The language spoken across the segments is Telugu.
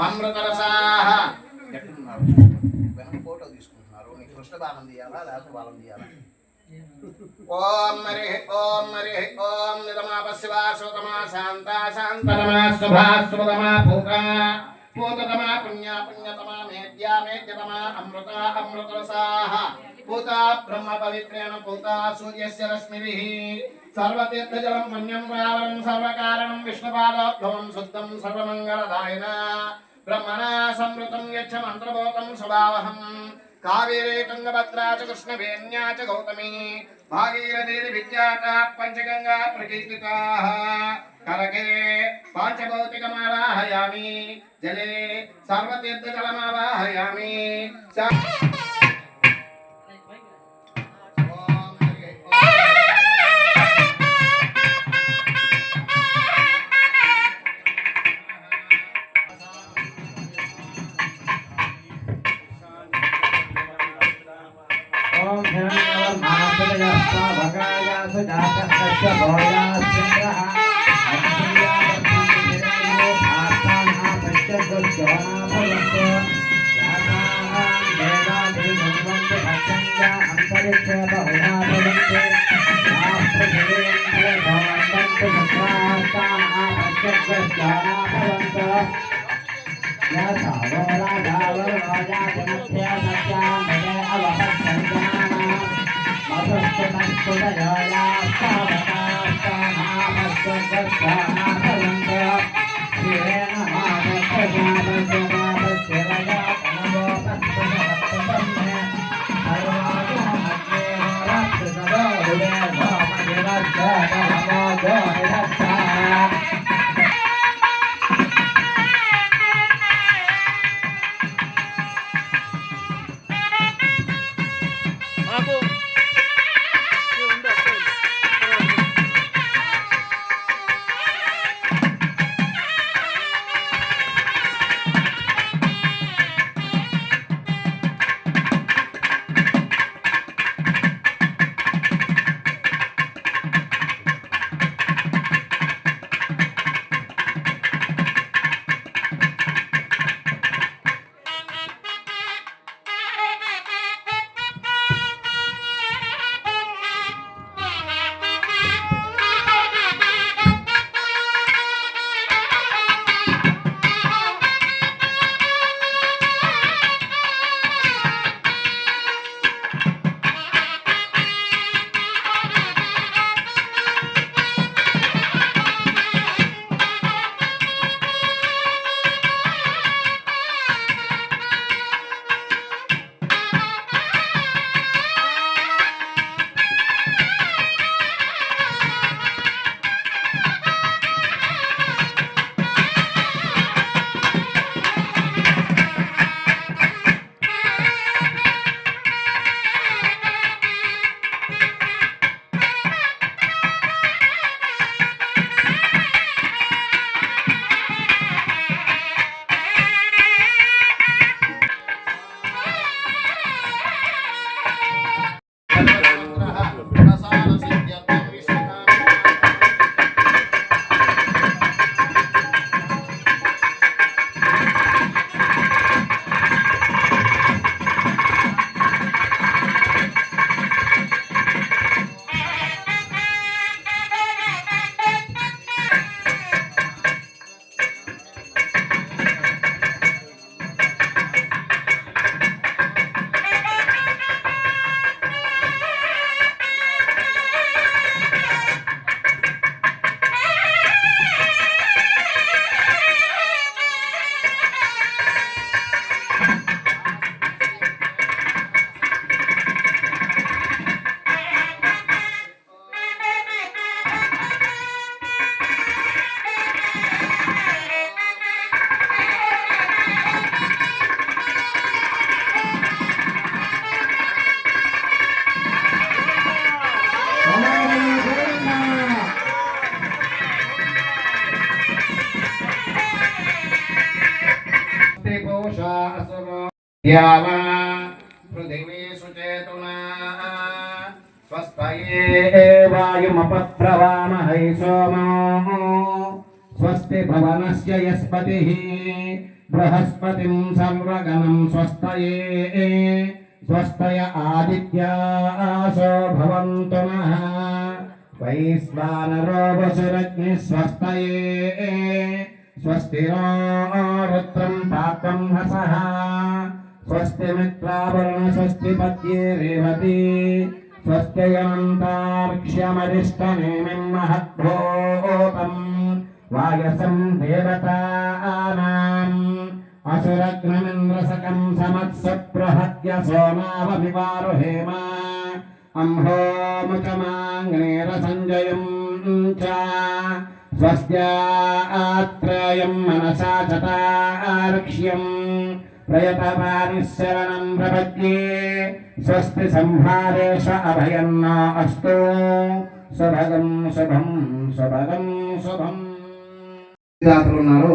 అమృతరసాః ఎక్కడున్నారు వెనక ఫోటో తీసుకుంటున్నారు నీకు కృష్ణ బాణం తీయాలా లేకపోతే బాణం తీయాలా ఓం మరి ఓం నిదమాపశివా శోతమా శాంతా శాంతరమా శుభా శుభతమా పూకా పూతతమా పుణ్యతమా మేద్యతమా అమృతరసాః పూత బ్రహ్మ పవిత్రేణ పూత సూర్యస్య రశ్మిభిః సర్వతీర్థజలం పుణ్యం రావణం సర్వకారణం విష్ణుపాదోద్భవం శుద్ధం సర్వమంగళదాయన బ్రహ్మణా సంవృతం యచ్చ మంత్రభూతం స్వభావహం కావేరే తుంగభద్రా చ కృష్ణవేణ్యా చ గౌతమీ భాగీరథీ విద్యాత పంచగంగా ప్రకీర్తితాః కరకే పాంచభౌతికమావాహయామి జలే సర్వతీర్థజలమావాహయామి ओम हिरण्यवर महासुदयस्ता भगायासु जातस्य भोयास्यन्द्रः अक्षयावर्तन्ते भाताः पश्यगोश्चोनाभवन्तो याताः देवादिभवन्तो भक्षञ्जा अन्तरिक्षे बहुलाभवन्ते शास्त्रगिरेन्द्रे भवन्तु सत्रास्ताः पश्यगोश्चोनाभवन्तो यातावोरा दावरोजा जनस्य सत्यामदे अवपक्षञ्जानाः मधुस्तमस्तुतयोयास्तावकास्तानापश्यगोश्चोनाभवन्तो श्रीरेण मानप्रजापत्यपापस्यवया तमवोपस्तुतमस्तुतम्मे सर्वागुणमग्ने होरात्रिसदो हुवे भोमनिरज्जोदहमोजो निरस्ताः यावा पृथिवी सुचेतुना स्वस्तये वायुमपप्रवामहै सोमो స్వస్తి భవనస్య యస్పతిః బృహస్పతిం సర్వగణం స్వస్తయే స్వస్తయ ఆదిత్యాసో భవంతు నః వైశ్వానరో వసురగ్నిః స్వస్తయే స్వస్తిరో రుద్రం పాత్రం హసః స్వస్తి మిత్రావరుణ స్వస్తి పద్యే రేవతి స్వస్తియంతార్క్ష్యమరిష్టనేమిం మహద్భూతం వాయసం దేవతానాం అసురగ్నమింద్రసకం సమత్సప్రహత్య సోమావమివారుహేమ అంహోముచమాంగ్నేర సంజయం చ స్వస్త్యాత్రయం మనసా చతార్క్ష్యం ప్రయతవాని శరణం ప్రపద్యే స్వస్తి సంహారేష అభయన్న అస్తు శుభగం శుభం శుభగం శుభం. ఉన్నారు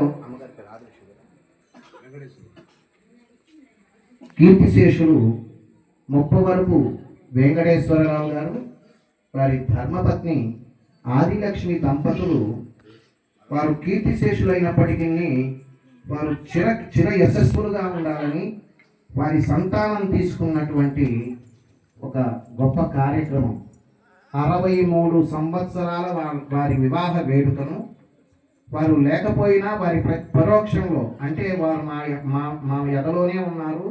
కీర్తిశేషులు ముప్పవరపు వెంకటేశ్వరరావు గారు వారి ధర్మపత్ని ఆదిలక్ష్మి దంపతులు వారు కీర్తిశేషులైనప్పటికీ వారు చిర యశస్సులుగా ఉండాలని వారి సంతానం తీసుకున్నటువంటి ఒక గొప్ప కార్యక్రమం 63 సంవత్సరాల వారి వివాహ వేడుకను వారు లేకపోయినా వారి పరోక్షంలో అంటే వారు మా ఎదలోనే ఉన్నారు,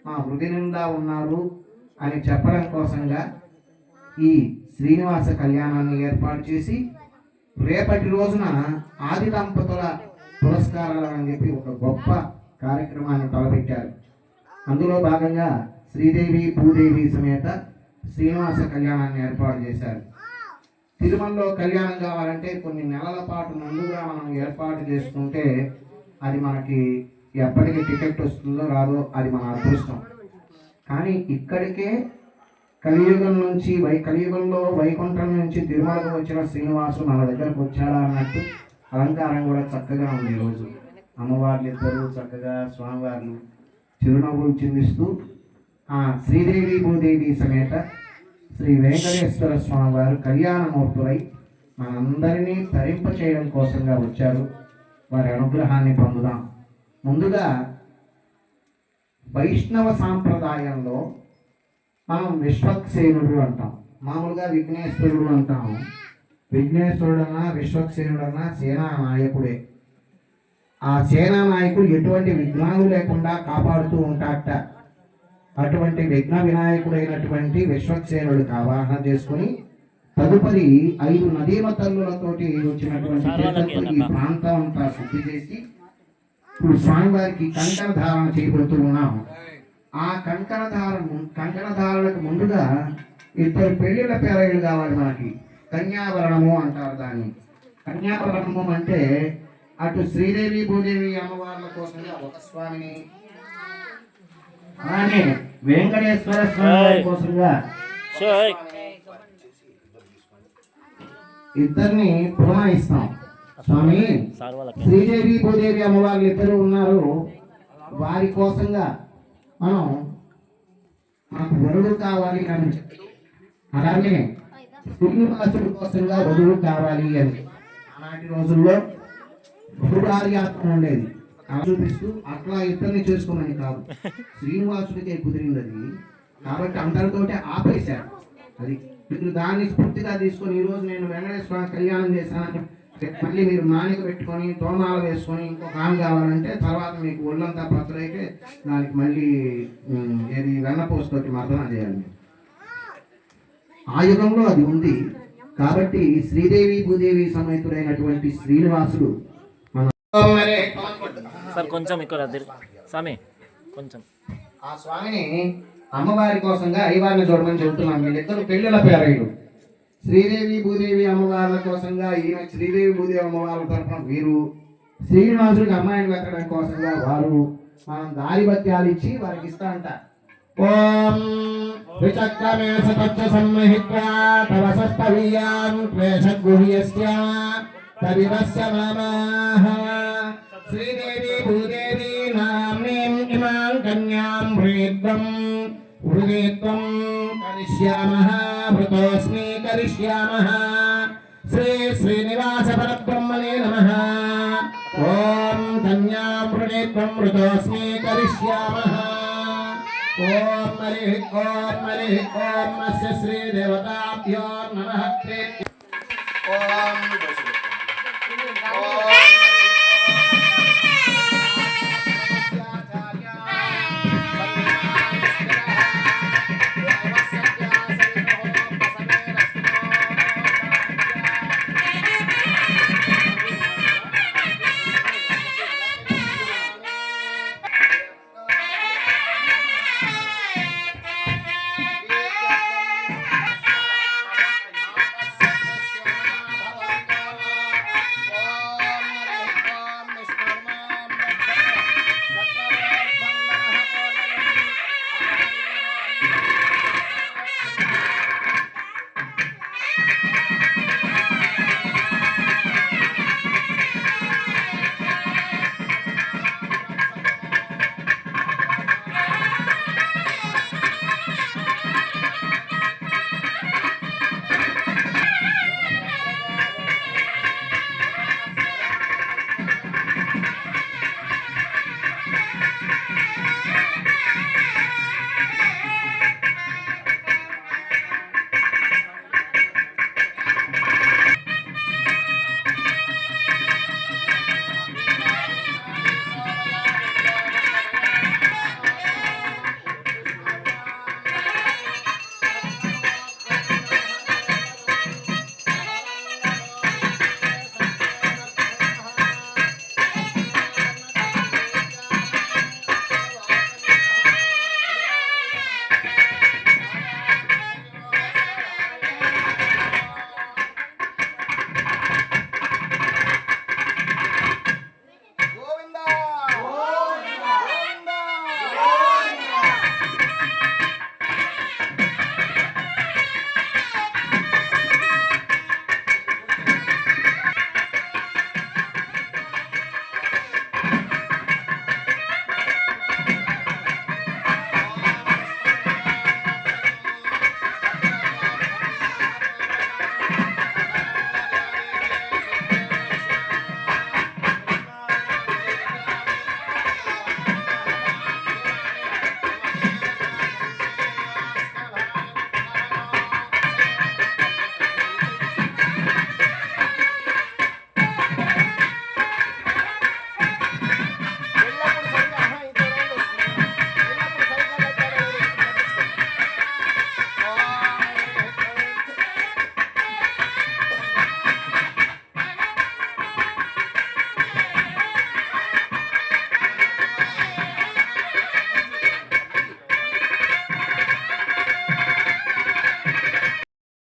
మా హృదయ నిండా ఉన్నారు అని చెప్పడం కోసంగా ఈ శ్రీనివాస కళ్యాణాన్ని ఏర్పాటు చేసి రేపటి రోజున ఆది దంపతుల పురస్కారాలు అని చెప్పి ఒక గొప్ప కార్యక్రమాన్ని తలపెట్టారు. అందులో భాగంగా శ్రీదేవి భూదేవి సమేత శ్రీనివాస కళ్యాణాన్ని ఏర్పాటు చేశారు. తిరుమలలో కళ్యాణం కావాలంటే కొన్ని నెలల పాటు ముందుగా మనం ఏర్పాటు చేసుకుంటే అది మనకి ఎప్పటికి టికెట్ వస్తుందో రాదో అది మన అదృష్టం. కానీ ఇక్కడికే కలియుగంలో వైకుంఠం నుంచి తిరుమలకు వచ్చిన శ్రీనివాసు మన దగ్గరకు వచ్చాడా అన్నట్టు అలంకారం కూడా చక్కగా ఉంది. ఈరోజు అమ్మవార్లు ఇద్దరు చక్కగా స్వామివార్లు చిరునవ్వులు చిందిస్తూ ఆ శ్రీదేవి భూదేవి సమేత శ్రీ వెంకటేశ్వర స్వామి వారు కళ్యాణమూర్తులై మనందరినీ తరింప చేయడం కోసంగా వచ్చారు. వారి అనుగ్రహాన్ని పొందుదాం. ముందుగా వైష్ణవ సాంప్రదాయంలో మనం విశ్వక్సేనుడు అంటాం, మామూలుగా విఘ్నేశ్వరుడు అంటాము. విఘ్నేశ్వరుడన్నా విశ్వక్సేనుడన్నా సేనా నాయకుడే. ఆ సేనా నాయకుడు ఎటువంటి విఘ్నాలు లేకుండా కాపాడుతూ ఉంటాడట. అటువంటి విఘ్న వినాయకుడైనటువంటి విశ్వక్సేనుడు ఆవాహన చేసుకుని తదుపరి 5 నదీమ తల్లులతోటి వచ్చినటువంటి ఈ ప్రాంతం అంతా శుద్ధి చేసి ఇప్పుడు స్వామివారికి కంకణ ధారణ చేయబోతూ ఉన్నాం. ఆ కంకణ ధారణకు ముందుగా 2 పెళ్లిళ్ళ పేరైలు కావాలి మనకి. కన్యావరణము అంటారు దాన్ని. కన్యావరణము అంటే అటు శ్రీదేవి భూదేవి అమ్మవార్ల కోసంగా ఒక స్వామిని, అలానే వెంకటేశ్వర స్వామి కోసంగా ఇద్దరిని పురమాయిస్తాం. స్వామి శ్రీదేవి భూదేవి అమ్మవార్లు ఇద్దరు ఉన్నారు, వారి కోసంగా మనకు వరుడు కావాలి అని చెప్పి, అలాగే శ్రీనివాసుడి కోసంగా వరుడు కావాలి అని ఆనాటి రోజుల్లో బహుళార్యాత్మ ఉండేది. చూపిస్తూ అట్లా ఇద్దరిని చేసుకున్నది కాదు, శ్రీనివాసుడికే కుదిరింది అది. కాబట్టి అందరితోటే ఆపేశారు. అది మీరు దాన్ని స్ఫూర్తిగా తీసుకొని ఈరోజు నేను వెంకటేశ్వర కళ్యాణం చేశాను, మళ్ళీ మీరు మానిక పెట్టుకొని తోమాలు వేసుకొని ఇంకొక ఆమె కావాలంటే తర్వాత మీకు ఒళ్ళంతా పత్రైతే దానికి మళ్ళీ ఏది వెన్నపోసుతోటి మర్దన చేయాలి. ఆ యుగంలో అది ఉంది. కాబట్టి శ్రీదేవి భూదేవి సమేతుడైనటువంటి శ్రీనివాసుడు సార్ కొంచెం ఇక్కడ స్వామి కొంచెం ఆ స్వామిని అమ్మవారి కోసంగా అయ్యవారిని చూడమని చెబుతున్నాం. వీళ్ళిద్దరు పెళ్ళిళ్ళ పేరైలు. శ్రీదేవి భూదేవి అమ్మవార్ల కోసంగా ఈయన శ్రీదేవి భూదేవి అమ్మవార్ల తరఫున వీరు, శ్రీనివాసుడికి అమ్మాయిని వెతకడం కోసంగా వారు. మనం దారి బత్యాలు ఇచ్చి వారికి ఇస్తా అంట. ఓం విచక్రమే సతచ్చ సమ్మహిత్వా తవ సస్తవీయాం క్లేశగుహ్యస్య తవిరస్య నమః. శ్రీదేవి భూదేవి నామ్నీం ఇమాం కన్యాం హృత్వం కరిష్యామః వృతోస్మి కరిష్యామః. శ్రీ శ్రీనివాస పరబ్రహ్మణే నమః. त्वमृतोऽस्मि करिष्यामः ॐ हरिः ॐ अस्य श्रीदेवताभ्यो नमः ॐ